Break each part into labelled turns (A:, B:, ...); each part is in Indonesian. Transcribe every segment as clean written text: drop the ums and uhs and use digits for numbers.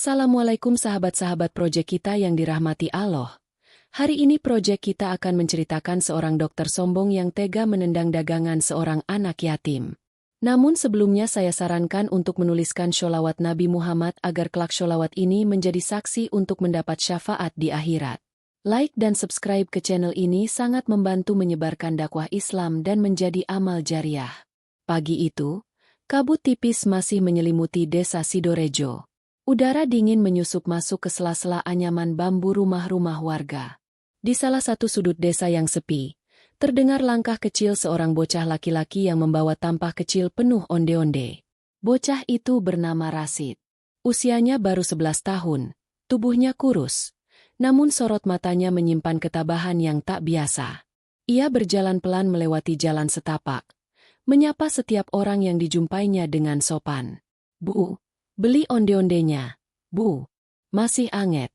A: Assalamualaikum sahabat-sahabat proyek kita yang dirahmati Allah. Hari ini proyek kita akan menceritakan seorang dokter sombong yang tega menendang dagangan seorang anak yatim. Namun sebelumnya saya sarankan untuk menuliskan sholawat Nabi Muhammad agar kelak sholawat ini menjadi saksi untuk mendapat syafaat di akhirat. Like dan subscribe ke channel ini sangat membantu menyebarkan dakwah Islam dan menjadi amal jariah. Pagi itu, kabut tipis masih menyelimuti desa Sidorejo. Udara dingin menyusup masuk ke sela-sela anyaman bambu rumah-rumah warga. Di salah satu sudut desa yang sepi, terdengar langkah kecil seorang bocah laki-laki yang membawa tampah kecil penuh onde-onde. Bocah itu bernama Rasid. Usianya baru 11 tahun, tubuhnya kurus, namun sorot matanya menyimpan ketabahan yang tak biasa. Ia berjalan pelan melewati jalan setapak, menyapa setiap orang yang dijumpainya dengan sopan. "Bu, beli onde-ondenya, Bu. Masih anget,"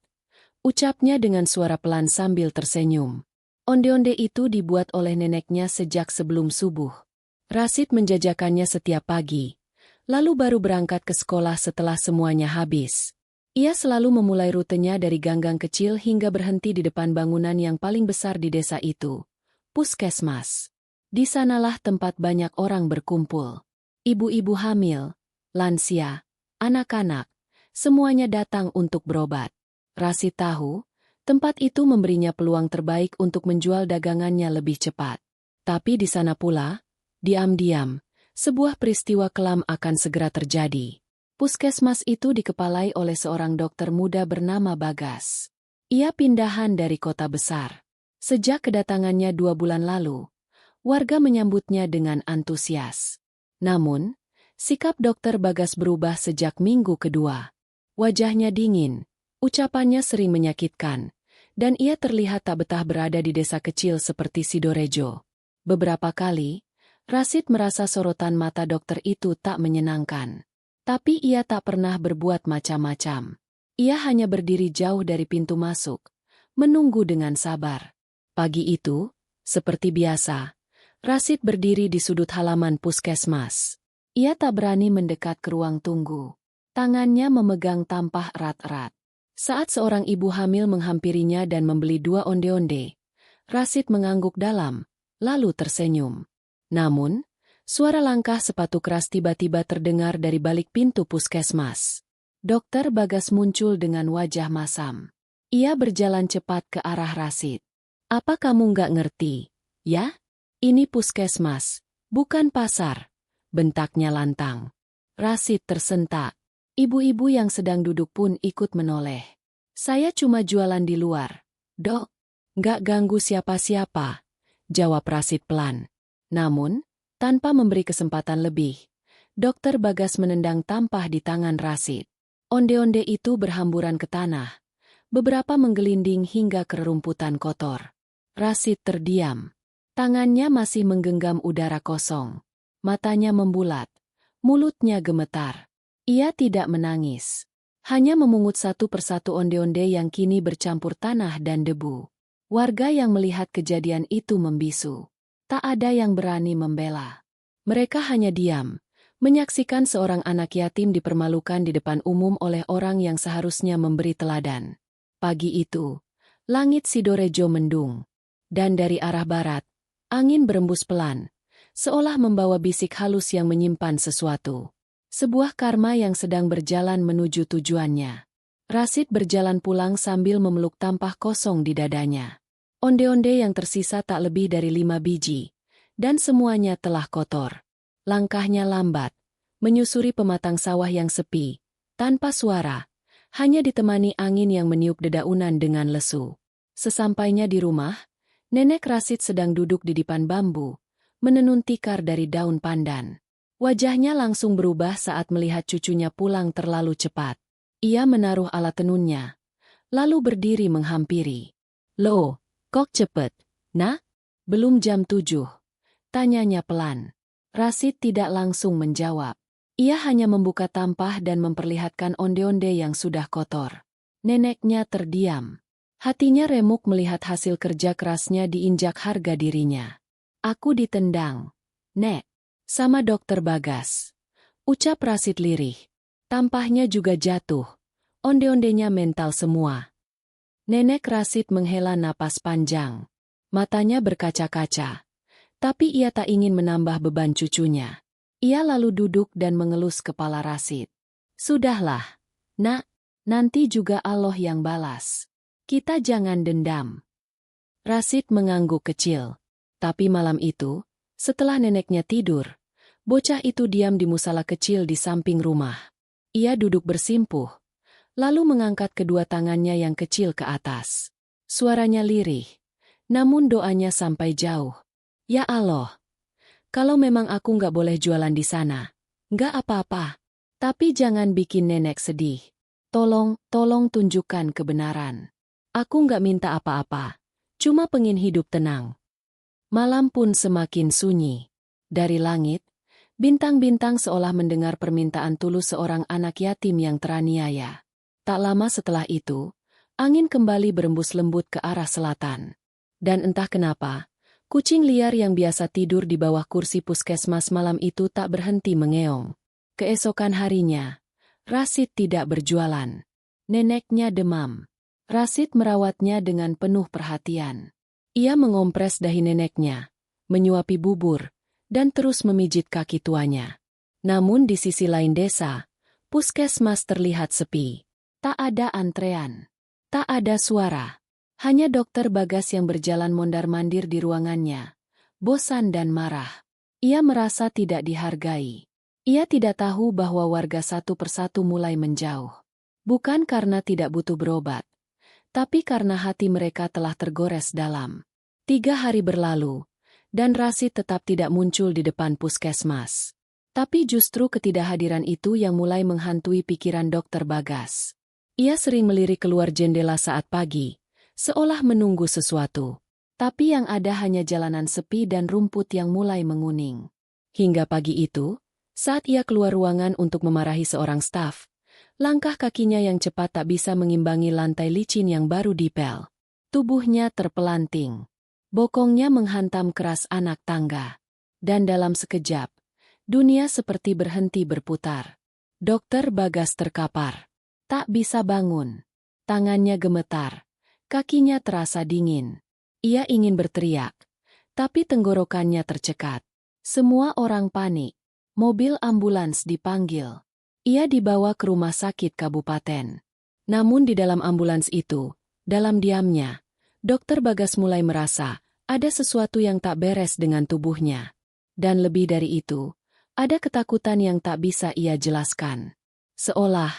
A: ucapnya dengan suara pelan sambil tersenyum. Onde-onde itu dibuat oleh neneknya sejak sebelum subuh. Rasid menjajakannya setiap pagi, lalu baru berangkat ke sekolah setelah semuanya habis. Ia selalu memulai rutenya dari ganggang kecil hingga berhenti di depan bangunan yang paling besar di desa itu, puskesmas. Di sanalah tempat banyak orang berkumpul. Ibu-ibu hamil, lansia, anak-anak, semuanya datang untuk berobat. Rasid tahu, tempat itu memberinya peluang terbaik untuk menjual dagangannya lebih cepat. Tapi di sana pula, diam-diam, sebuah peristiwa kelam akan segera terjadi. Puskesmas itu dikepalai oleh seorang dokter muda bernama Bagas. Ia pindahan dari kota besar. Sejak kedatangannya 2 bulan lalu, warga menyambutnya dengan antusias. Namun, sikap dokter Bagas berubah sejak minggu kedua. Wajahnya dingin, ucapannya sering menyakitkan, dan ia terlihat tak betah berada di desa kecil seperti Sidorejo. Beberapa kali, Rasid merasa sorotan mata dokter itu tak menyenangkan. Tapi ia tak pernah berbuat macam-macam. Ia hanya berdiri jauh dari pintu masuk, menunggu dengan sabar. Pagi itu, seperti biasa, Rasid berdiri di sudut halaman puskesmas. Ia tak berani mendekat ke ruang tunggu. Tangannya memegang tampah erat-erat. Saat seorang ibu hamil menghampirinya dan membeli 2 onde-onde, Rasid mengangguk dalam, lalu tersenyum. Namun, suara langkah sepatu keras tiba-tiba terdengar dari balik pintu puskesmas. Dokter Bagas muncul dengan wajah masam. Ia berjalan cepat ke arah Rasid. "Apa kamu nggak ngerti, ya? Ini puskesmas, bukan pasar," bentaknya lantang. Rasid tersentak. Ibu-ibu yang sedang duduk pun ikut menoleh. "Saya cuma jualan di luar, Dok. Nggak ganggu siapa-siapa," jawab Rasid pelan. Namun, tanpa memberi kesempatan lebih, Dokter Bagas menendang tampah di tangan Rasid. Onde-onde itu berhamburan ke tanah. Beberapa menggelinding hingga ke rerumputan kotor. Rasid terdiam. Tangannya masih menggenggam udara kosong. Matanya membulat. Mulutnya gemetar. Ia tidak menangis. Hanya memungut satu persatu onde-onde yang kini bercampur tanah dan debu. Warga yang melihat kejadian itu membisu. Tak ada yang berani membela. Mereka hanya diam, menyaksikan seorang anak yatim dipermalukan di depan umum oleh orang yang seharusnya memberi teladan. Pagi itu, langit Sidorejo mendung. Dan dari arah barat, angin berembus pelan, seolah membawa bisik halus yang menyimpan sesuatu. Sebuah karma yang sedang berjalan menuju tujuannya. Rasid berjalan pulang sambil memeluk tampah kosong di dadanya. Onde-onde yang tersisa tak lebih dari 5 biji, dan semuanya telah kotor. Langkahnya lambat, menyusuri pematang sawah yang sepi, tanpa suara, hanya ditemani angin yang meniup dedaunan dengan lesu. Sesampainya di rumah, nenek Rasid sedang duduk di dipan bambu, menenun tikar dari daun pandan. Wajahnya langsung berubah saat melihat cucunya pulang terlalu cepat. Ia menaruh alat tenunnya, lalu berdiri menghampiri. "Loh, kok cepet, Nak? Belum jam 7. Tanyanya pelan. Rasid tidak langsung menjawab. Ia hanya membuka tampah dan memperlihatkan onde-onde yang sudah kotor. Neneknya terdiam. Hatinya remuk melihat hasil kerja kerasnya diinjak harga dirinya. "Aku ditendang, Nek, sama dokter Bagas," ucap Rasid lirih. Tampahnya juga jatuh, onde-ondenya mental semua. Nenek Rasid menghela napas panjang. Matanya berkaca-kaca. Tapi ia tak ingin menambah beban cucunya. Ia lalu duduk dan mengelus kepala Rasid. Sudahlah, nak, nanti juga Allah yang balas. Kita jangan dendam. Rasid mengangguk kecil. Tapi malam itu, setelah neneknya tidur, bocah itu diam di musala kecil di samping rumah. Ia duduk bersimpuh, lalu mengangkat kedua tangannya yang kecil ke atas. Suaranya lirih, namun doanya sampai jauh. Ya Allah, kalau memang aku nggak boleh jualan di sana, nggak apa-apa. Tapi jangan bikin nenek sedih. Tolong tunjukkan kebenaran. Aku nggak minta apa-apa, cuma pengen hidup tenang. Malam pun semakin sunyi. Dari langit, bintang-bintang seolah mendengar permintaan tulus seorang anak yatim yang teraniaya. Tak lama setelah itu, angin kembali berembus lembut ke arah selatan. Dan entah kenapa, kucing liar yang biasa tidur di bawah kursi puskesmas malam itu tak berhenti mengeong. Keesokan harinya, Rasid tidak berjualan. Neneknya demam. Rasid merawatnya dengan penuh perhatian. Ia mengompres dahi neneknya, menyuapi bubur, dan terus memijit kaki tuanya. Namun di sisi lain desa, puskesmas terlihat sepi. Tak ada antrean. Tak ada suara. Hanya Dokter Bagas yang berjalan mondar-mandir di ruangannya. Bosan dan marah. Ia merasa tidak dihargai. Ia tidak tahu bahwa warga satu persatu mulai menjauh. Bukan karena tidak butuh berobat, tapi karena hati mereka telah tergores dalam. 3 hari berlalu, dan Rasid tetap tidak muncul di depan puskesmas. Tapi justru ketidakhadiran itu yang mulai menghantui pikiran Dokter Bagas. Ia sering melirik keluar jendela saat pagi, seolah menunggu sesuatu. Tapi yang ada hanya jalanan sepi dan rumput yang mulai menguning. Hingga pagi itu, saat ia keluar ruangan untuk memarahi seorang staf, langkah kakinya yang cepat tak bisa mengimbangi lantai licin yang baru dipel. Tubuhnya terpelanting. Bokongnya menghantam keras anak tangga. Dan dalam sekejap, dunia seperti berhenti berputar. Dokter Bagas terkapar. Tak bisa bangun. Tangannya gemetar. Kakinya terasa dingin. Ia ingin berteriak, tapi tenggorokannya tercekat. Semua orang panik. Mobil ambulans dipanggil. Ia dibawa ke rumah sakit kabupaten. Namun di dalam ambulans itu, dalam diamnya, Dokter Bagas mulai merasa ada sesuatu yang tak beres dengan tubuhnya. Dan lebih dari itu, ada ketakutan yang tak bisa ia jelaskan. Seolah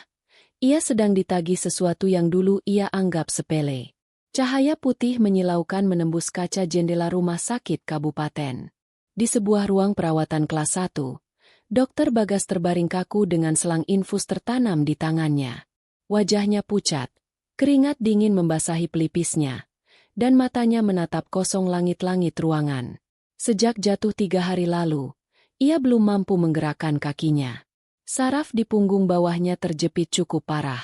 A: ia sedang ditagih sesuatu yang dulu ia anggap sepele. Cahaya putih menyilaukan menembus kaca jendela rumah sakit kabupaten. Di sebuah ruang perawatan kelas 1, Dokter Bagas terbaring kaku dengan selang infus tertanam di tangannya. Wajahnya pucat, keringat dingin membasahi pelipisnya, dan matanya menatap kosong langit-langit ruangan. Sejak jatuh 3 hari lalu, ia belum mampu menggerakkan kakinya. Saraf di punggung bawahnya terjepit cukup parah.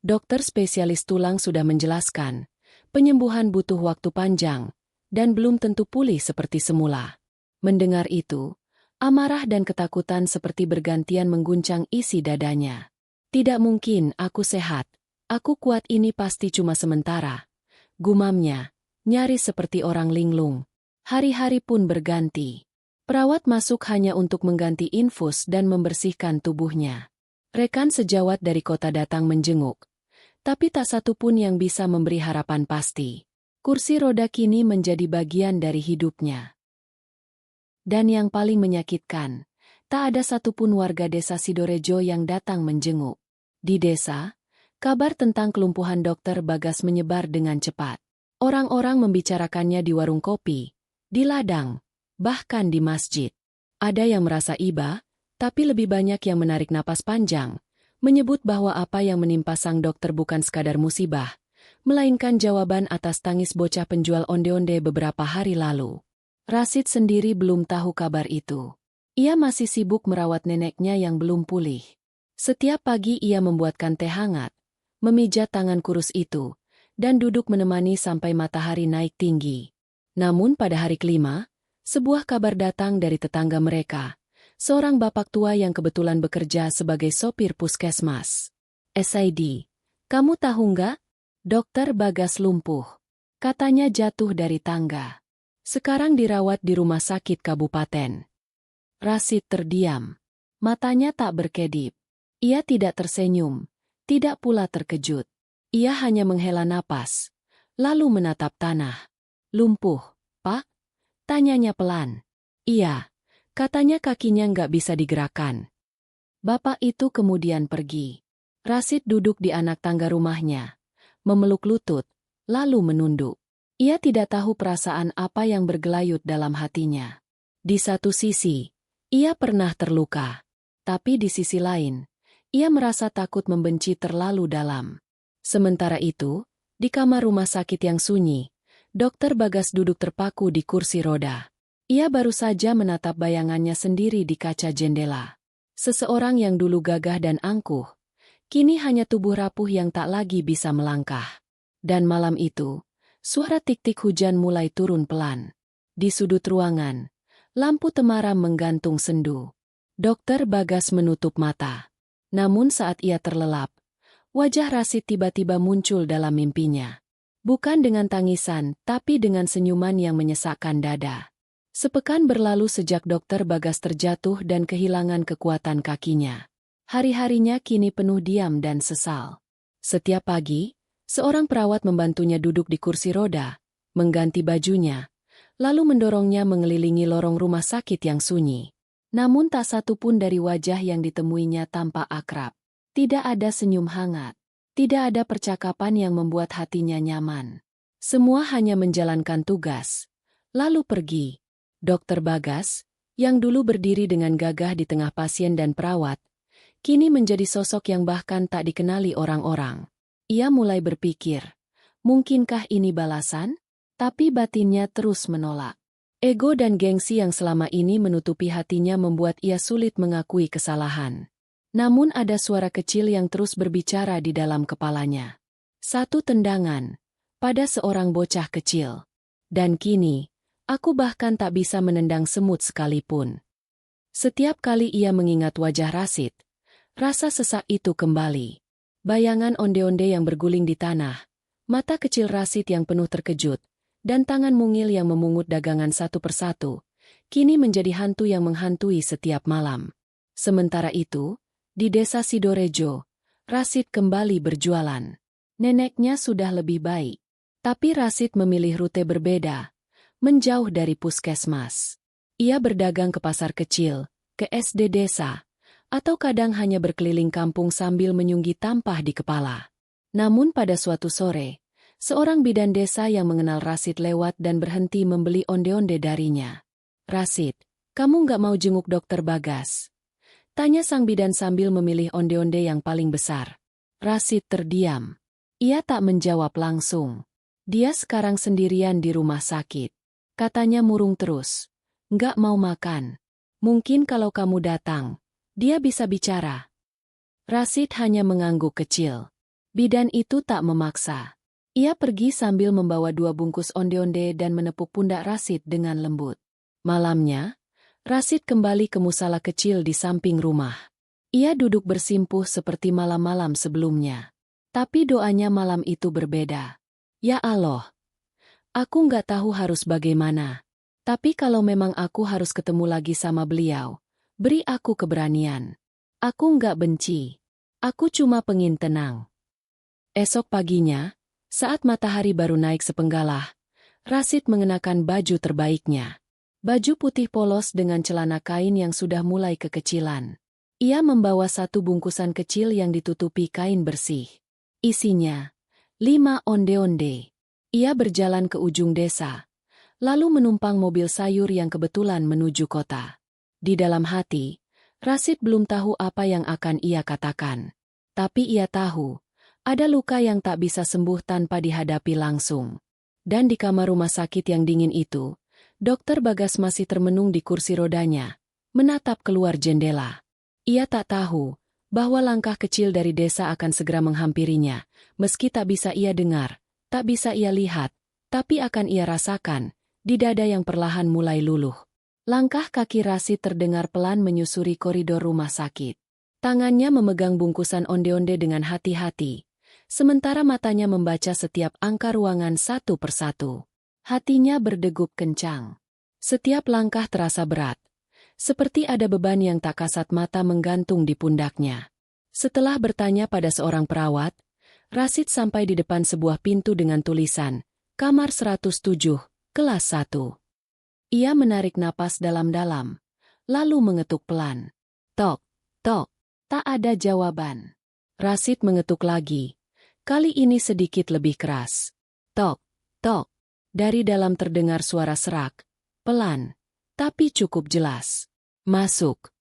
A: Dokter spesialis tulang sudah menjelaskan, penyembuhan butuh waktu panjang, dan belum tentu pulih seperti semula. Mendengar itu, amarah dan ketakutan seperti bergantian mengguncang isi dadanya. Tidak mungkin aku sehat, aku kuat, ini pasti cuma sementara. Gumamnya, nyaris seperti orang linglung. Hari-hari pun berganti. Perawat masuk hanya untuk mengganti infus dan membersihkan tubuhnya. Rekan sejawat dari kota datang menjenguk. Tapi tak satu pun yang bisa memberi harapan pasti. Kursi roda kini menjadi bagian dari hidupnya. Dan yang paling menyakitkan, tak ada satupun warga desa Sidorejo yang datang menjenguk. Di desa, kabar tentang kelumpuhan Dokter Bagas menyebar dengan cepat. Orang-orang membicarakannya di warung kopi, di ladang, bahkan di masjid. Ada yang merasa iba, tapi lebih banyak yang menarik napas panjang, menyebut bahwa apa yang menimpa sang dokter bukan sekadar musibah, melainkan jawaban atas tangis bocah penjual onde-onde beberapa hari lalu. Rasid sendiri belum tahu kabar itu. Ia masih sibuk merawat neneknya yang belum pulih. Setiap pagi ia membuatkan teh hangat, memijat tangan kurus itu, dan duduk menemani sampai matahari naik tinggi. Namun pada hari kelima, sebuah kabar datang dari tetangga mereka, seorang bapak tua yang kebetulan bekerja sebagai sopir puskesmas. SID, Kamu tahu nggak? Dokter Bagas lumpuh. Katanya jatuh dari tangga. Sekarang dirawat di rumah sakit kabupaten. Rashid terdiam. Matanya tak berkedip. Ia tidak tersenyum, tidak pula terkejut. Ia hanya menghela napas, lalu menatap tanah. Lumpuh, Pak? Tanyanya pelan. Iya, katanya kakinya nggak bisa digerakkan. Bapak itu kemudian pergi. Rashid duduk di anak tangga rumahnya, memeluk lutut, lalu menunduk. Ia tidak tahu perasaan apa yang bergelayut dalam hatinya. Di satu sisi, ia pernah terluka. Tapi di sisi lain, ia merasa takut membenci terlalu dalam. Sementara itu, di kamar rumah sakit yang sunyi, Dokter Bagas duduk terpaku di kursi roda. Ia baru saja menatap bayangannya sendiri di kaca jendela. Seseorang yang dulu gagah dan angkuh, kini hanya tubuh rapuh yang tak lagi bisa melangkah. Dan malam itu, suara tik-tik hujan mulai turun pelan. Di sudut ruangan, lampu temaram menggantung sendu. Dokter Bagas menutup mata. Namun saat ia terlelap, wajah Rashid tiba-tiba muncul dalam mimpinya. Bukan dengan tangisan, tapi dengan senyuman yang menyesakkan dada. Sepekan berlalu sejak Dokter Bagas terjatuh dan kehilangan kekuatan kakinya. Hari-harinya kini penuh diam dan sesal. Setiap pagi, seorang perawat membantunya duduk di kursi roda, mengganti bajunya, lalu mendorongnya mengelilingi lorong rumah sakit yang sunyi. Namun tak satu pun dari wajah yang ditemuinya tampak akrab. Tidak ada senyum hangat. Tidak ada percakapan yang membuat hatinya nyaman. Semua hanya menjalankan tugas. Lalu pergi. Dokter Bagas, yang dulu berdiri dengan gagah di tengah pasien dan perawat, kini menjadi sosok yang bahkan tak dikenali orang-orang. Ia mulai berpikir, mungkinkah ini balasan? Tapi batinnya terus menolak. Ego dan gengsi yang selama ini menutupi hatinya membuat ia sulit mengakui kesalahan. Namun ada suara kecil yang terus berbicara di dalam kepalanya. Satu tendangan, pada seorang bocah kecil. Dan kini, aku bahkan tak bisa menendang semut sekalipun. Setiap kali ia mengingat wajah Rashid, rasa sesak itu kembali. Bayangan onde-onde yang berguling di tanah, mata kecil Rashid yang penuh terkejut, dan tangan mungil yang memungut dagangan satu persatu, kini menjadi hantu yang menghantui setiap malam. Sementara itu, di desa Sidorejo, Rashid kembali berjualan. Neneknya sudah lebih baik, tapi Rashid memilih rute berbeda, menjauh dari puskesmas. Ia berdagang ke pasar kecil, ke SD desa, atau kadang hanya berkeliling kampung sambil menyunggi tampah di kepala. Namun pada suatu sore, seorang bidan desa yang mengenal Rashid lewat dan berhenti membeli onde-onde darinya. "Rashid, kamu nggak mau jenguk Dokter Bagas?" tanya sang bidan sambil memilih onde-onde yang paling besar. Rashid terdiam. Ia tak menjawab langsung. Dia sekarang sendirian di rumah sakit. Katanya murung terus. "Nggak mau makan. Mungkin kalau kamu datang, dia bisa bicara." Rashid hanya mengangguk kecil. Bidan itu tak memaksa. Ia pergi sambil membawa 2 bungkus onde-onde dan menepuk pundak Rashid dengan lembut. Malamnya, Rashid kembali ke musala kecil di samping rumah. Ia duduk bersimpuh seperti malam-malam sebelumnya. Tapi doanya malam itu berbeda. "Ya Allah, aku nggak tahu harus bagaimana. Tapi kalau memang aku harus ketemu lagi sama beliau, beri aku keberanian. Aku nggak benci. Aku cuma pengin tenang." Esok paginya, saat matahari baru naik sepenggalah, Rashid mengenakan baju terbaiknya. Baju putih polos dengan celana kain yang sudah mulai kekecilan. Ia membawa 1 bungkusan kecil yang ditutupi kain bersih. Isinya 5 onde-onde. Ia berjalan ke ujung desa, lalu menumpang mobil sayur yang kebetulan menuju kota. Di dalam hati, Rashid belum tahu apa yang akan ia katakan. Tapi ia tahu, ada luka yang tak bisa sembuh tanpa dihadapi langsung. Dan di kamar rumah sakit yang dingin itu, Dokter Bagas masih termenung di kursi rodanya, menatap keluar jendela. Ia tak tahu bahwa langkah kecil dari desa akan segera menghampirinya, meski tak bisa ia dengar, tak bisa ia lihat, tapi akan ia rasakan, di dada yang perlahan mulai luluh. Langkah kaki Rashid terdengar pelan menyusuri koridor rumah sakit. Tangannya memegang bungkusan onde-onde dengan hati-hati, sementara matanya membaca setiap angka ruangan satu persatu. Hatinya berdegup kencang. Setiap langkah terasa berat, seperti ada beban yang tak kasat mata menggantung di pundaknya. Setelah bertanya pada seorang perawat, Rashid sampai di depan sebuah pintu dengan tulisan, Kamar 107, kelas 1. Ia menarik napas dalam-dalam, lalu mengetuk pelan. Tok, tok, tak ada jawaban. Rashid mengetuk lagi, kali ini sedikit lebih keras. Tok, tok, dari dalam terdengar suara serak, pelan, tapi cukup jelas. Masuk.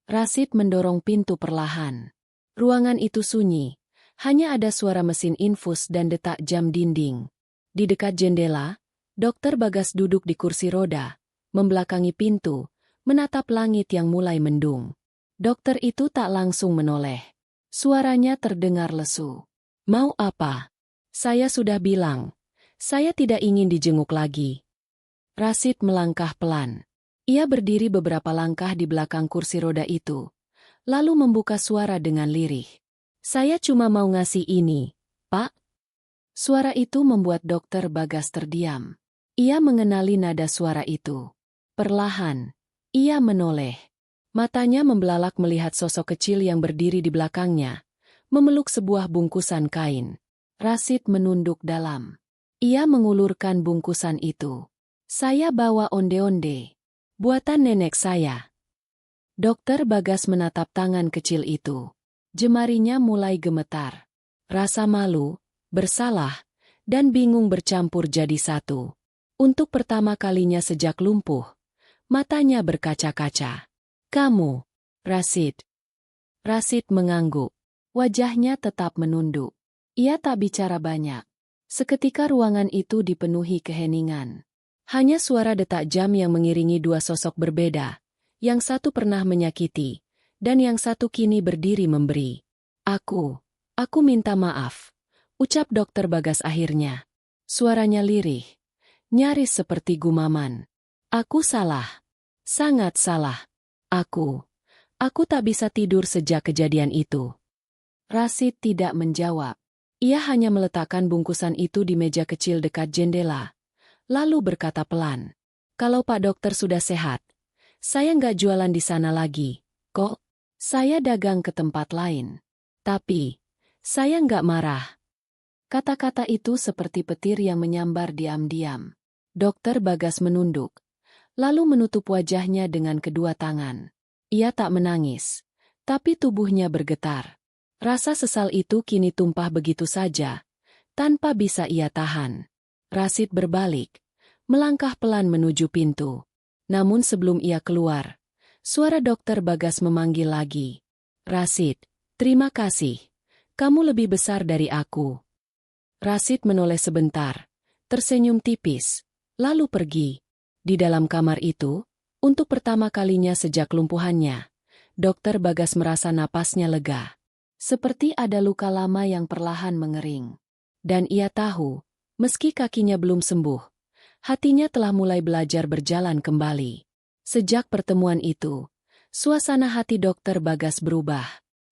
A: Rashid mendorong pintu perlahan. Ruangan itu sunyi, hanya ada suara mesin infus dan detak jam dinding. Di dekat jendela, Dokter Bagas duduk di kursi roda, membelakangi pintu, menatap langit yang mulai mendung. Dokter itu tak langsung menoleh. Suaranya terdengar lesu. Mau apa? Saya sudah bilang, saya tidak ingin dijenguk lagi. Rashid melangkah pelan. Ia berdiri beberapa langkah di belakang kursi roda itu, lalu membuka suara dengan lirih. Saya cuma mau ngasih ini, Pak. Suara itu membuat Dokter Bagas terdiam. Ia mengenali nada suara itu. Perlahan, ia menoleh. Matanya membelalak melihat sosok kecil yang berdiri di belakangnya, memeluk sebuah bungkusan kain. Rashid menunduk dalam. Ia mengulurkan bungkusan itu. Saya bawa onde-onde. Buatan nenek saya. Dokter Bagas menatap tangan kecil itu. Jemarinya mulai gemetar. Rasa malu, bersalah, dan bingung bercampur jadi satu. Untuk pertama kalinya sejak lumpuh, matanya berkaca-kaca. Kamu, Rashid. Rashid mengangguk. Wajahnya tetap menunduk. Ia tak bicara banyak. Seketika ruangan itu dipenuhi keheningan. Hanya suara detak jam yang mengiringi dua sosok berbeda. Yang satu pernah menyakiti, dan yang satu kini berdiri memberi. Aku minta maaf, ucap Dokter Bagas akhirnya. Suaranya lirih, nyaris seperti gumaman. Aku salah. Sangat salah. Aku tak bisa tidur sejak kejadian itu. Rashid tidak menjawab. Ia hanya meletakkan bungkusan itu di meja kecil dekat jendela. Lalu berkata pelan. Kalau Pak Dokter sudah sehat, saya nggak jualan di sana lagi, kok. Saya dagang ke tempat lain. Tapi, saya nggak marah. Kata-kata itu seperti petir yang menyambar diam-diam. Dokter Bagas menunduk, lalu menutup wajahnya dengan kedua tangan. Ia tak menangis, tapi tubuhnya bergetar. Rasa sesal itu kini tumpah begitu saja, tanpa bisa ia tahan. Rashid berbalik, melangkah pelan menuju pintu. Namun sebelum ia keluar, suara Dokter Bagas memanggil lagi. Rashid, terima kasih. Kamu lebih besar dari aku. Rashid menoleh sebentar, tersenyum tipis, lalu pergi. Di dalam kamar itu, untuk pertama kalinya sejak lumpuhannya, Dokter Bagas merasa napasnya lega. Seperti ada luka lama yang perlahan mengering. Dan ia tahu, meski kakinya belum sembuh, hatinya telah mulai belajar berjalan kembali. Sejak pertemuan itu, suasana hati Dokter Bagas berubah.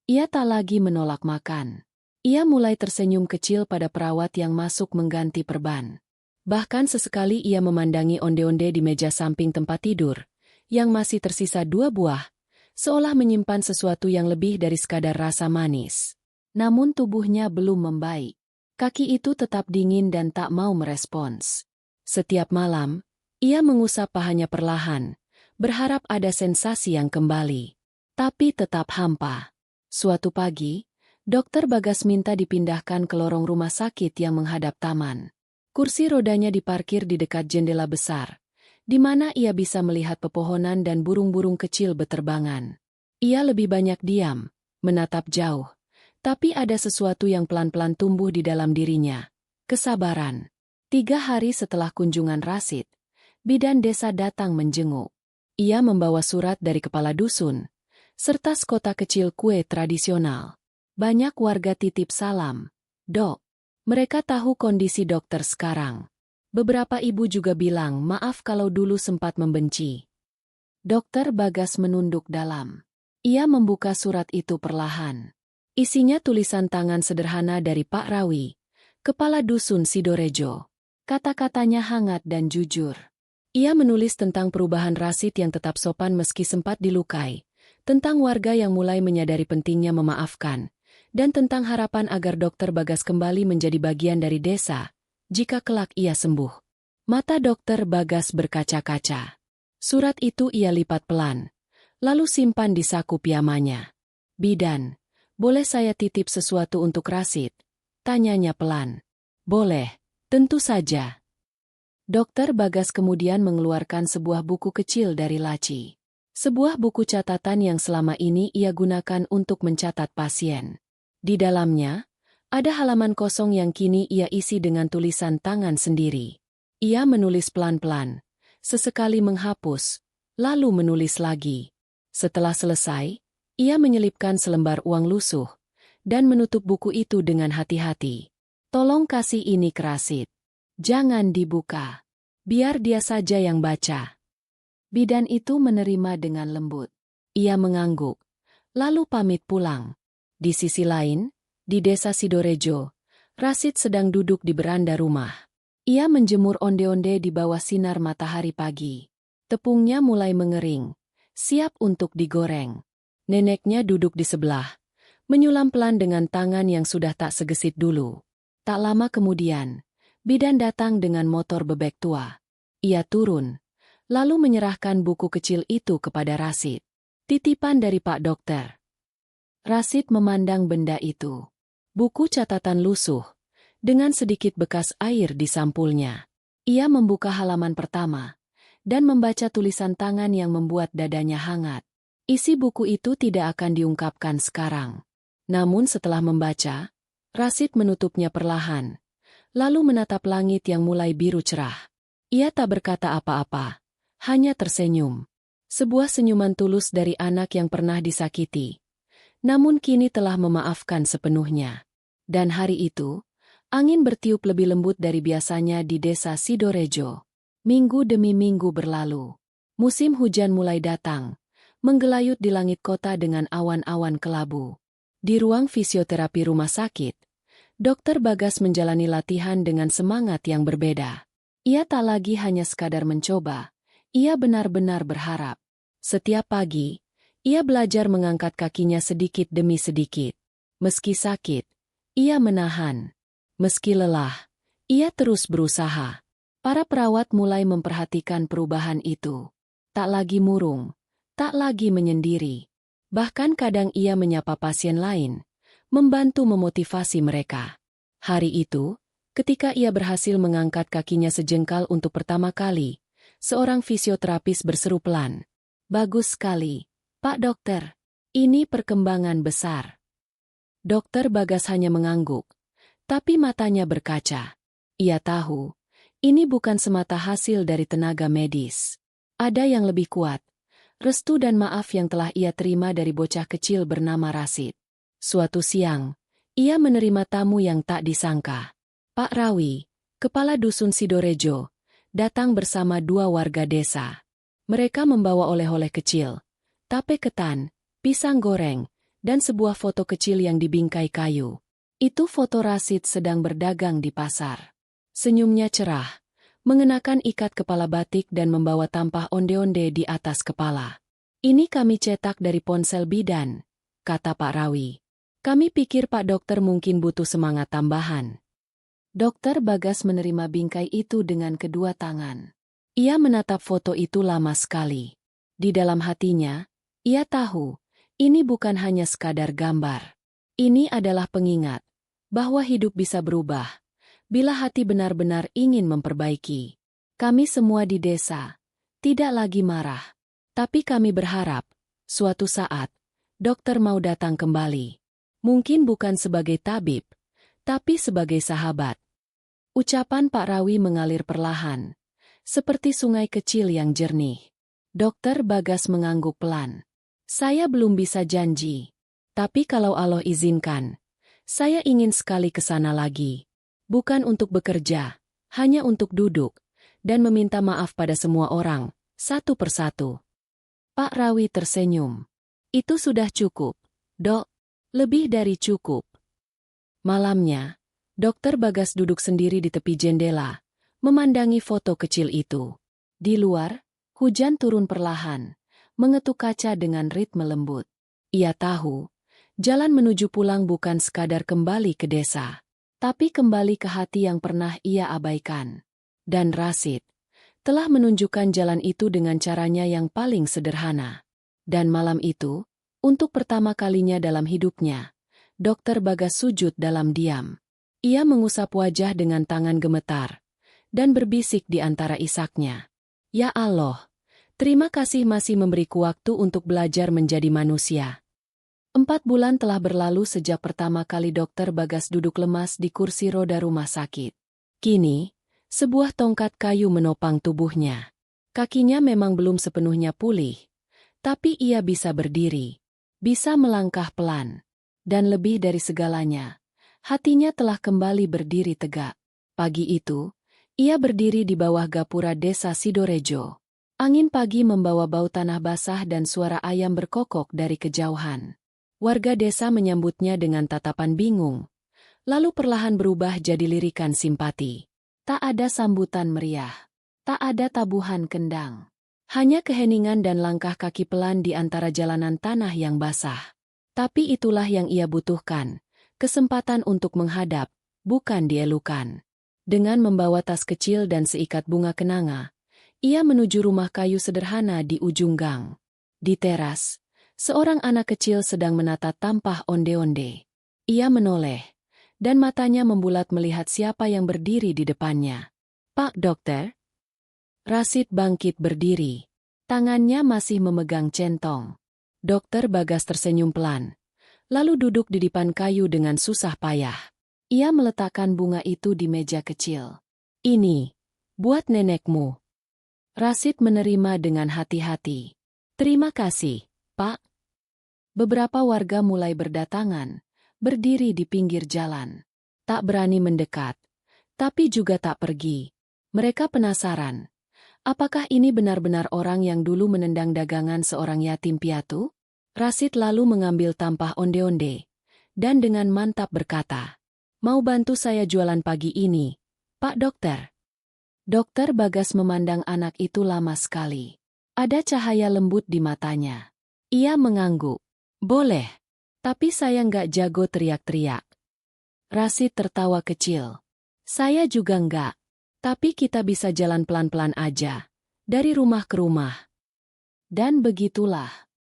A: Ia tak lagi menolak makan. Ia mulai tersenyum kecil pada perawat yang masuk mengganti perban. Bahkan sesekali ia memandangi onde-onde di meja samping tempat tidur, yang masih tersisa 2 buah, seolah menyimpan sesuatu yang lebih dari sekadar rasa manis. Namun tubuhnya belum membaik. Kaki itu tetap dingin dan tak mau merespons. Setiap malam, ia mengusap pahanya perlahan, berharap ada sensasi yang kembali. Tapi tetap hampa. Suatu pagi, Dokter Bagas minta dipindahkan ke lorong rumah sakit yang menghadap taman. Kursi rodanya diparkir di dekat jendela besar, di mana ia bisa melihat pepohonan dan burung-burung kecil beterbangan. Ia lebih banyak diam, menatap jauh, tapi ada sesuatu yang pelan-pelan tumbuh di dalam dirinya. Kesabaran. 3 hari setelah kunjungan Rashid, bidan desa datang menjenguk. Ia membawa surat dari kepala dusun, serta sekota kecil kue tradisional. Banyak warga titip salam. Dok, mereka tahu kondisi dokter sekarang. Beberapa ibu juga bilang maaf kalau dulu sempat membenci. Dokter Bagas menunduk dalam. Ia membuka surat itu perlahan. Isinya tulisan tangan sederhana dari Pak Rawi, Kepala Dusun Sidorejo. Kata-katanya hangat dan jujur. Ia menulis tentang perubahan Rasid yang tetap sopan meski sempat dilukai, tentang warga yang mulai menyadari pentingnya memaafkan, dan tentang harapan agar Dokter Bagas kembali menjadi bagian dari desa, jika kelak ia sembuh. Mata Dokter Bagas berkaca-kaca. Surat itu ia lipat pelan, lalu simpan di saku piyamanya. "Bidan, boleh saya titip sesuatu untuk Rasid?" tanyanya pelan. "Boleh, tentu saja." Dokter Bagas kemudian mengeluarkan sebuah buku kecil dari laci. Sebuah buku catatan yang selama ini ia gunakan untuk mencatat pasien. Di dalamnya, ada halaman kosong yang kini ia isi dengan tulisan tangan sendiri. Ia menulis pelan-pelan, sesekali menghapus, lalu menulis lagi. Setelah selesai, ia menyelipkan selembar uang lusuh, dan menutup buku itu dengan hati-hati. "Tolong kasih ini ke Rasid. Jangan dibuka. Biar dia saja yang baca." Bidan itu menerima dengan lembut. Ia mengangguk, lalu pamit pulang. Di sisi lain, di desa Sidorejo, Rasid sedang duduk di beranda rumah. Ia menjemur onde-onde di bawah sinar matahari pagi. Tepungnya mulai mengering, siap untuk digoreng. Neneknya duduk di sebelah, menyulam pelan dengan tangan yang sudah tak segesit dulu. Tak lama kemudian, bidan datang dengan motor bebek tua. Ia turun, lalu menyerahkan buku kecil itu kepada Rasid. "Titipan dari Pak Dokter." Rasid memandang benda itu. Buku catatan lusuh, dengan sedikit bekas air di sampulnya. Ia membuka halaman pertama, dan membaca tulisan tangan yang membuat dadanya hangat. Isi buku itu tidak akan diungkapkan sekarang. Namun setelah membaca, Rasid menutupnya perlahan, lalu menatap langit yang mulai biru cerah. Ia tak berkata apa-apa, hanya tersenyum. Sebuah senyuman tulus dari anak yang pernah disakiti, namun kini telah memaafkan sepenuhnya. Dan hari itu, angin bertiup lebih lembut dari biasanya di desa Sidorejo. Minggu demi minggu berlalu. Musim hujan mulai datang, menggelayut di langit kota dengan awan-awan kelabu. Di ruang fisioterapi rumah sakit, Dokter Bagas menjalani latihan dengan semangat yang berbeda. Ia tak lagi hanya sekadar mencoba, ia benar-benar berharap. Setiap pagi, ia belajar mengangkat kakinya sedikit demi sedikit. Meski sakit, ia menahan. Meski lelah, ia terus berusaha. Para perawat mulai memperhatikan perubahan itu. Tak lagi murung, tak lagi menyendiri. Bahkan kadang ia menyapa pasien lain, membantu memotivasi mereka. Hari itu, ketika ia berhasil mengangkat kakinya sejengkal untuk pertama kali, seorang fisioterapis berseru pelan, "Bagus sekali, Pak Dokter. Ini perkembangan besar." Dokter Bagas hanya mengangguk, tapi matanya berkaca. Ia tahu, ini bukan semata hasil dari tenaga medis. Ada yang lebih kuat, restu dan maaf yang telah ia terima dari bocah kecil bernama Rasid. Suatu siang, ia menerima tamu yang tak disangka. Pak Rawi, Kepala Dusun Sidorejo, datang bersama dua warga desa. Mereka membawa oleh-oleh kecil, tape ketan, pisang goreng, dan sebuah foto kecil yang dibingkai kayu. Itu foto Rasid sedang berdagang di pasar. Senyumnya cerah, mengenakan ikat kepala batik dan membawa tampah onde-onde di atas kepala. "Ini kami cetak dari ponsel bidan," kata Pak Rawi. "Kami pikir Pak Dokter mungkin butuh semangat tambahan." Dokter Bagas menerima bingkai itu dengan kedua tangan. Ia menatap foto itu lama sekali. Di dalam hatinya, ia tahu, ini bukan hanya sekadar gambar. Ini adalah pengingat bahwa hidup bisa berubah bila hati benar-benar ingin memperbaiki. Kami semua di desa tidak lagi marah, tapi kami berharap suatu saat dokter mau datang kembali. Mungkin bukan sebagai tabib, tapi sebagai sahabat. Ucapan Pak Rawi mengalir perlahan, seperti sungai kecil yang jernih. Dokter Bagas mengangguk pelan. "Saya belum bisa janji, tapi kalau Allah izinkan, saya ingin sekali ke sana lagi. Bukan untuk bekerja, hanya untuk duduk, dan meminta maaf pada semua orang, satu persatu." Pak Rawi tersenyum. "Itu sudah cukup, Dok. Lebih dari cukup. Malamnya, Dokter Bagas duduk sendiri di tepi jendela, memandangi foto kecil itu. Di luar, hujan turun perlahan, mengetuk kaca dengan ritme lembut. Ia tahu, jalan menuju pulang bukan sekadar kembali ke desa, tapi kembali ke hati yang pernah ia abaikan. Dan Rashid telah menunjukkan jalan itu dengan caranya yang paling sederhana. Dan malam itu, untuk pertama kalinya dalam hidupnya, Dokter Bagas sujud dalam diam. Ia mengusap wajah dengan tangan gemetar, dan berbisik di antara isaknya. Ya Allah, terima kasih masih memberiku waktu untuk belajar menjadi manusia. 4 bulan telah berlalu sejak pertama kali Dokter Bagas duduk lemas di kursi roda rumah sakit. Kini, sebuah tongkat kayu menopang tubuhnya. Kakinya memang belum sepenuhnya pulih, tapi ia bisa berdiri, bisa melangkah pelan. Dan lebih dari segalanya, hatinya telah kembali berdiri tegak. Pagi itu, ia berdiri di bawah gapura desa Sidorejo. Angin pagi membawa bau tanah basah dan suara ayam berkokok dari kejauhan. Warga desa menyambutnya dengan tatapan bingung, lalu perlahan berubah jadi lirikan simpati. Tak ada sambutan meriah, tak ada tabuhan kendang. Hanya keheningan dan langkah kaki pelan di antara jalanan tanah yang basah. Tapi itulah yang ia butuhkan, kesempatan untuk menghadap, bukan dielukan. Dengan membawa tas kecil dan seikat bunga kenanga, ia menuju rumah kayu sederhana di ujung gang. Di teras, seorang anak kecil sedang menata tampah onde-onde. Ia menoleh, dan matanya membulat melihat siapa yang berdiri di depannya. "Pak Dokter?" Rashid bangkit berdiri. Tangannya masih memegang centong. Dokter Bagas tersenyum pelan, lalu duduk di depan kayu dengan susah payah. Ia meletakkan bunga itu di meja kecil. "Ini, buat nenekmu." Rashid menerima dengan hati-hati. "Terima kasih, Pak." Beberapa warga mulai berdatangan, berdiri di pinggir jalan. Tak berani mendekat, tapi juga tak pergi. Mereka penasaran. Apakah ini benar-benar orang yang dulu menendang dagangan seorang yatim piatu? Rashid lalu mengambil tampah onde-onde, dan dengan mantap berkata, "Mau bantu saya jualan pagi ini, Pak Dokter?" Dokter Bagas memandang anak itu lama sekali. Ada cahaya lembut di matanya. Ia mengangguk. "Boleh, tapi saya nggak jago teriak-teriak." Rashid tertawa kecil. "Saya juga nggak. Tapi kita bisa jalan pelan-pelan aja, dari rumah ke rumah." Dan begitulah,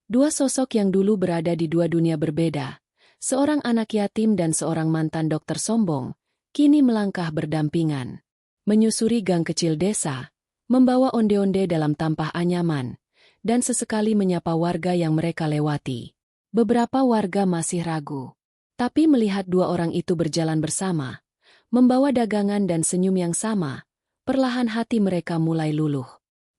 A: dua sosok yang dulu berada di dua dunia berbeda, seorang anak yatim dan seorang mantan dokter sombong, kini melangkah berdampingan. Menyusuri gang kecil desa, membawa onde-onde dalam tampah anyaman, dan sesekali menyapa warga yang mereka lewati. Beberapa warga masih ragu, tapi melihat dua orang itu berjalan bersama, membawa dagangan dan senyum yang sama, perlahan hati mereka mulai luluh.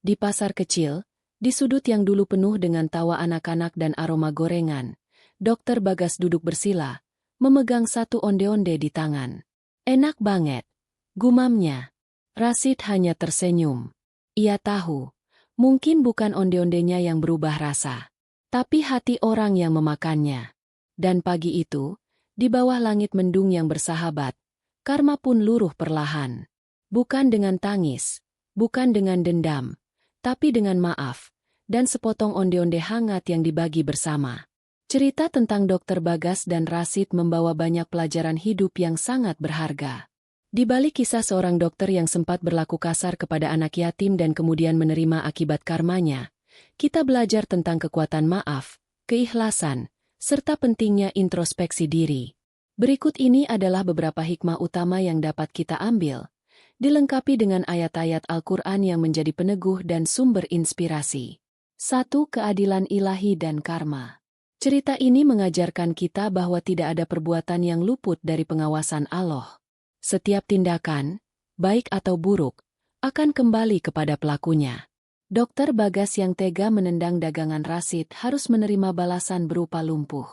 A: Di pasar kecil, di sudut yang dulu penuh dengan tawa anak-anak dan aroma gorengan, Dokter Bagas duduk bersila, memegang satu onde-onde di tangan. "Enak banget," gumamnya. Rashid hanya tersenyum. Ia tahu, mungkin bukan onde-ondenya yang berubah rasa, tapi hati orang yang memakannya. Dan pagi itu, di bawah langit mendung yang bersahabat, karma pun luruh perlahan. Bukan dengan tangis, bukan dengan dendam, tapi dengan maaf, dan sepotong onde-onde hangat yang dibagi bersama. Cerita tentang Dokter Bagas dan Rashid membawa banyak pelajaran hidup yang sangat berharga. Di balik kisah seorang dokter yang sempat berlaku kasar kepada anak yatim dan kemudian menerima akibat karmanya, kita belajar tentang kekuatan maaf, keikhlasan, serta pentingnya introspeksi diri. Berikut ini adalah beberapa hikmah utama yang dapat kita ambil, dilengkapi dengan ayat-ayat Al-Quran yang menjadi peneguh dan sumber inspirasi. 1. Keadilan ilahi dan karma. Cerita ini mengajarkan kita bahwa tidak ada perbuatan yang luput dari pengawasan Allah. Setiap tindakan, baik atau buruk, akan kembali kepada pelakunya. Dokter Bagas yang tega menendang dagangan Rashid harus menerima balasan berupa lumpuh.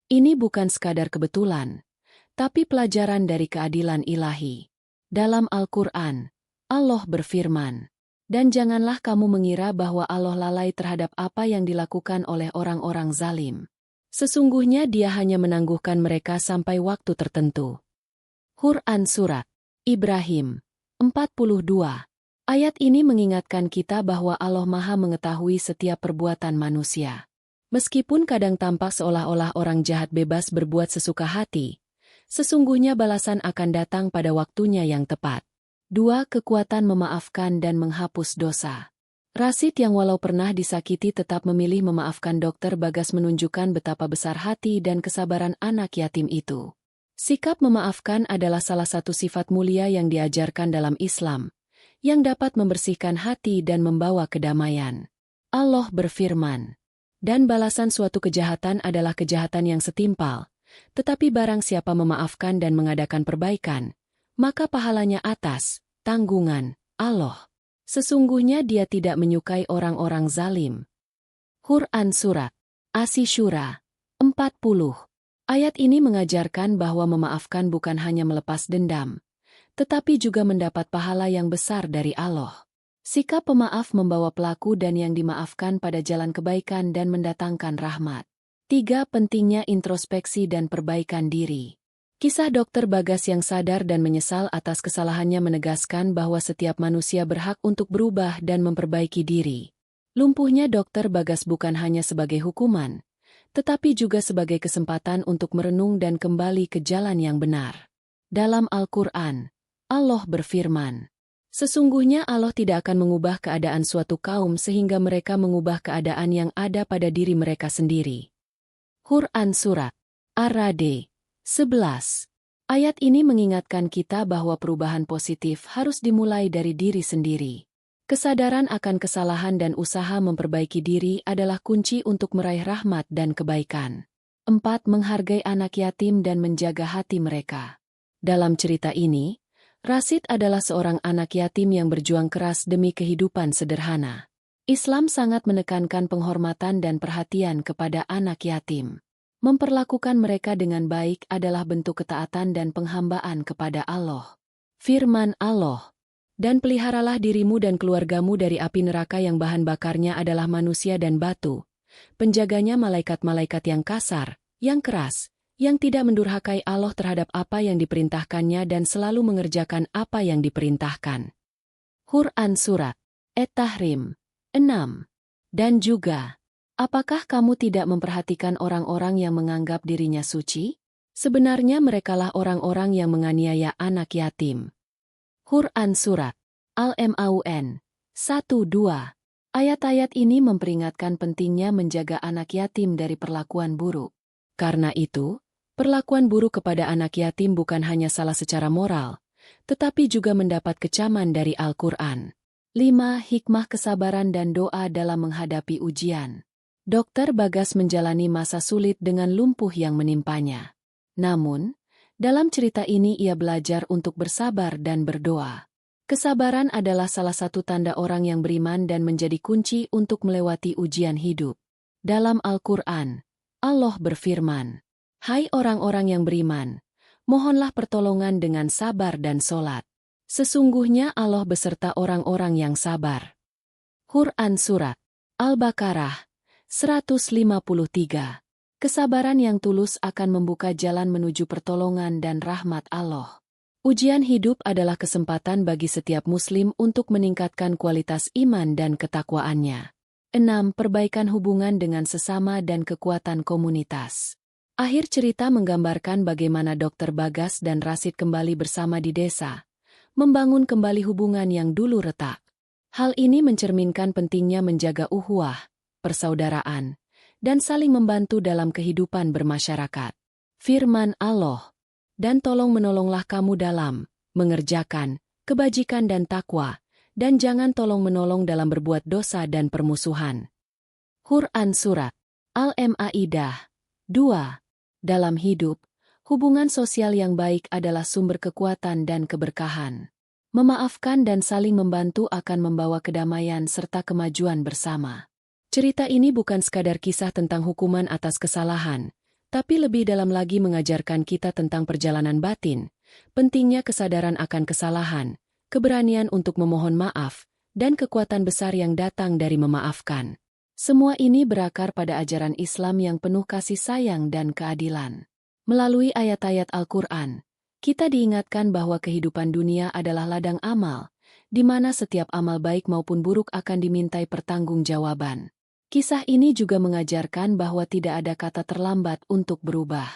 A: Ini bukan sekadar kebetulan, tapi pelajaran dari keadilan ilahi. Dalam Al-Quran, Allah berfirman, "Dan janganlah kamu mengira bahwa Allah lalai terhadap apa yang dilakukan oleh orang-orang zalim." Sesungguhnya Dia hanya menangguhkan mereka sampai waktu tertentu. Quran Surat Ibrahim 42. Ayat ini mengingatkan kita bahwa Allah Maha mengetahui setiap perbuatan manusia. Meskipun kadang tampak seolah-olah orang jahat bebas berbuat sesuka hati, sesungguhnya balasan akan datang pada waktunya yang tepat. 2. Kekuatan memaafkan dan menghapus dosa. Rasid yang walau pernah disakiti tetap memilih memaafkan. Dokter Bagas menunjukkan betapa besar hati dan kesabaran anak yatim itu. Sikap memaafkan adalah salah satu sifat mulia yang diajarkan dalam Islam, yang dapat membersihkan hati dan membawa kedamaian. Allah berfirman, "Dan balasan suatu kejahatan adalah kejahatan yang setimpal, tetapi barang siapa memaafkan dan mengadakan perbaikan, maka pahalanya atas tanggungan Allah. Sesungguhnya Dia tidak menyukai orang-orang zalim." Quran Surat Asy-Syura 40. Ayat ini mengajarkan bahwa memaafkan bukan hanya melepas dendam, tetapi juga mendapat pahala yang besar dari Allah. Sikap pemaaf membawa pelaku dan yang dimaafkan pada jalan kebaikan dan mendatangkan rahmat. 3. Pentingnya introspeksi dan perbaikan diri. Kisah Dokter Bagas yang sadar dan menyesal atas kesalahannya menegaskan bahwa setiap manusia berhak untuk berubah dan memperbaiki diri. Lumpuhnya Dokter Bagas bukan hanya sebagai hukuman, tetapi juga sebagai kesempatan untuk merenung dan kembali ke jalan yang benar. Dalam Al-Quran, Allah berfirman, "Sesungguhnya Allah tidak akan mengubah keadaan suatu kaum sehingga mereka mengubah keadaan yang ada pada diri mereka sendiri." Quran Surat Ar-Ra'd 11. Ayat ini mengingatkan kita bahwa perubahan positif harus dimulai dari diri sendiri. Kesadaran akan kesalahan dan usaha memperbaiki diri adalah kunci untuk meraih rahmat dan kebaikan. 4. Menghargai anak yatim dan menjaga hati mereka. Dalam cerita ini, Rasid adalah seorang anak yatim yang berjuang keras demi kehidupan sederhana. Islam sangat menekankan penghormatan dan perhatian kepada anak yatim. Memperlakukan mereka dengan baik adalah bentuk ketaatan dan penghambaan kepada Allah. Firman Allah, "Dan peliharalah dirimu dan keluargamu dari api neraka yang bahan bakarnya adalah manusia dan batu. Penjaganya malaikat-malaikat yang kasar, yang keras, yang tidak mendurhakai Allah terhadap apa yang diperintahkannya dan selalu mengerjakan apa yang diperintahkan." Quran Surat At-Tahrim 6. Dan juga, apakah kamu tidak memperhatikan orang-orang yang menganggap dirinya suci? Sebenarnya merekalah orang-orang yang menganiaya anak yatim. Quran Surat Al-Maun 1-2. Ayat-ayat ini memperingatkan pentingnya menjaga anak yatim dari perlakuan buruk. Karena itu, perlakuan buruk kepada anak yatim bukan hanya salah secara moral, tetapi juga mendapat kecaman dari Al-Quran. 5. Hikmah kesabaran dan doa dalam menghadapi ujian. Dokter Bagas menjalani masa sulit dengan lumpuh yang menimpanya. Namun, dalam cerita ini ia belajar untuk bersabar dan berdoa. Kesabaran adalah salah satu tanda orang yang beriman dan menjadi kunci untuk melewati ujian hidup. Dalam Al-Quran, Allah berfirman, "Hai orang-orang yang beriman, mohonlah pertolongan dengan sabar dan solat. Sesungguhnya Allah beserta orang-orang yang sabar." Quran Surat Al-Baqarah 153. Kesabaran yang tulus akan membuka jalan menuju pertolongan dan rahmat Allah. Ujian hidup adalah kesempatan bagi setiap muslim untuk meningkatkan kualitas iman dan ketakwaannya. 6. Perbaikan hubungan dengan sesama dan kekuatan komunitas. Akhir cerita menggambarkan bagaimana Dokter Bagas dan Rasid kembali bersama di desa, membangun kembali hubungan yang dulu retak. Hal ini mencerminkan pentingnya menjaga ukhuwah, persaudaraan, dan saling membantu dalam kehidupan bermasyarakat. Firman Allah, "Dan tolong-menolonglah kamu dalam mengerjakan kebajikan dan takwa, dan jangan tolong-menolong dalam berbuat dosa dan permusuhan." Quran Surat Al-Maidah 2. Dalam hidup, hubungan sosial yang baik adalah sumber kekuatan dan keberkahan. Memaafkan dan saling membantu akan membawa kedamaian serta kemajuan bersama. Cerita ini bukan sekadar kisah tentang hukuman atas kesalahan, tapi lebih dalam lagi mengajarkan kita tentang perjalanan batin, pentingnya kesadaran akan kesalahan, keberanian untuk memohon maaf, dan kekuatan besar yang datang dari memaafkan. Semua ini berakar pada ajaran Islam yang penuh kasih sayang dan keadilan. Melalui ayat-ayat Al-Quran, kita diingatkan bahwa kehidupan dunia adalah ladang amal, di mana setiap amal baik maupun buruk akan dimintai pertanggungjawaban. Kisah ini juga mengajarkan bahwa tidak ada kata terlambat untuk berubah.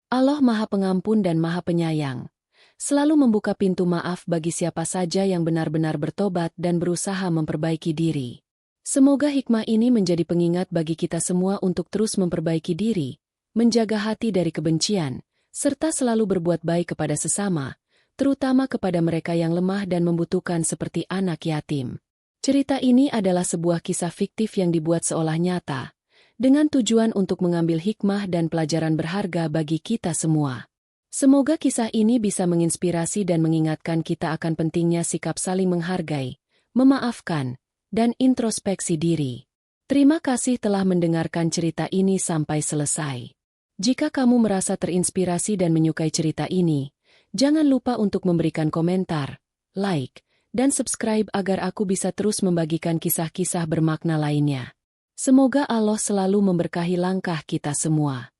A: Allah Maha Pengampun dan Maha Penyayang, selalu membuka pintu maaf bagi siapa saja yang benar-benar bertobat dan berusaha memperbaiki diri. Semoga hikmah ini menjadi pengingat bagi kita semua untuk terus memperbaiki diri, menjaga hati dari kebencian, serta selalu berbuat baik kepada sesama, terutama kepada mereka yang lemah dan membutuhkan seperti anak yatim. Cerita ini adalah sebuah kisah fiktif yang dibuat seolah nyata, dengan tujuan untuk mengambil hikmah dan pelajaran berharga bagi kita semua. Semoga kisah ini bisa menginspirasi dan mengingatkan kita akan pentingnya sikap saling menghargai, memaafkan, dan introspeksi diri. Terima kasih telah mendengarkan cerita ini sampai selesai. Jika kamu merasa terinspirasi dan menyukai cerita ini, jangan lupa untuk memberikan komentar, like, dan subscribe agar aku bisa terus membagikan kisah-kisah bermakna lainnya. Semoga Allah selalu memberkahi langkah kita semua.